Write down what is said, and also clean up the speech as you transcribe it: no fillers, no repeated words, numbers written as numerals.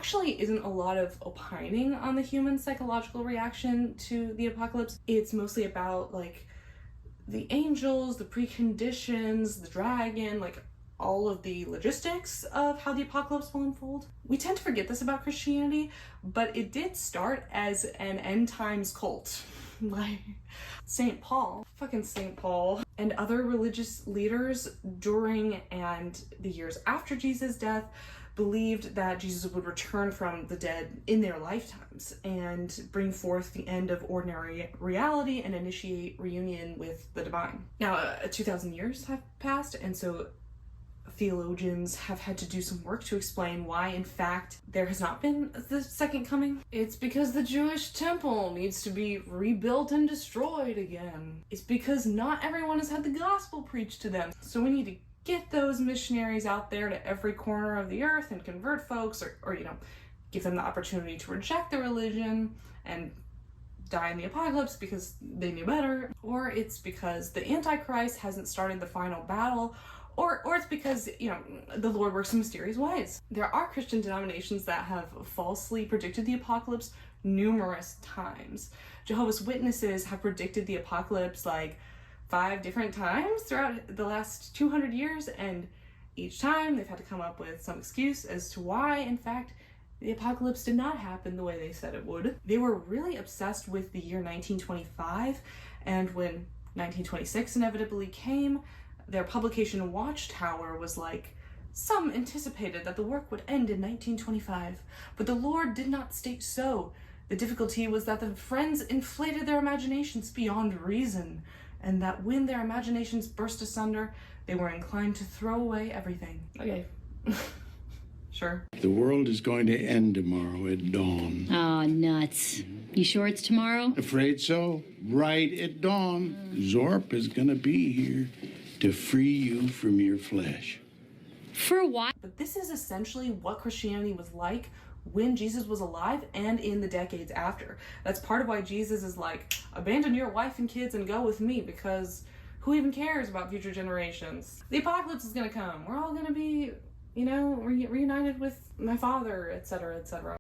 actually isn't a lot of opining on the human psychological reaction to the apocalypse. It's mostly about like the angels, the preconditions, the dragon, like all of the logistics of how the apocalypse will unfold. We tend to forget this about Christianity, but it did start as an end times cult. Like St. Paul, and other religious leaders during and the years after Jesus' death believed that Jesus would return from the dead in their lifetimes and bring forth the end of ordinary reality and initiate reunion with the divine. Now, 2,000 years have passed, and so theologians have had to do some work to explain why, in fact, there has not been the second coming. It's because the Jewish temple needs to be rebuilt and destroyed again. It's because not everyone has had the gospel preached to them. So we need to get those missionaries out there to every corner of the earth and convert folks, or give them the opportunity to reject the religion and die in the apocalypse because they knew better. Or it's because the Antichrist hasn't started the final battle, or it's because, the Lord works in mysterious ways. There are Christian denominations that have falsely predicted the apocalypse numerous times. Jehovah's Witnesses have predicted the apocalypse like 5 different times throughout the last 200 years, and each time they've had to come up with some excuse as to why, in fact, the apocalypse did not happen the way they said it would. They were really obsessed with the year 1925, and when 1926 inevitably came, their publication Watchtower was like, some anticipated that the work would end in 1925, but the Lord did not state so. The difficulty was that the friends inflated their imaginations beyond reason, and that when their imaginations burst asunder, they were inclined to throw away everything. Okay. Sure. The world is going to end tomorrow at dawn. Oh, nuts. You sure it's tomorrow? Afraid so. Right at dawn. Zorp is going to be here to free you from your flesh. For what? But this is essentially what Christianity was like when Jesus was alive and in the decades after. That's part of why Jesus is like, abandon your wife and kids and go with me, because who even cares about future generations? The apocalypse is gonna come. We're all gonna be, reunited with my father, etc., etc.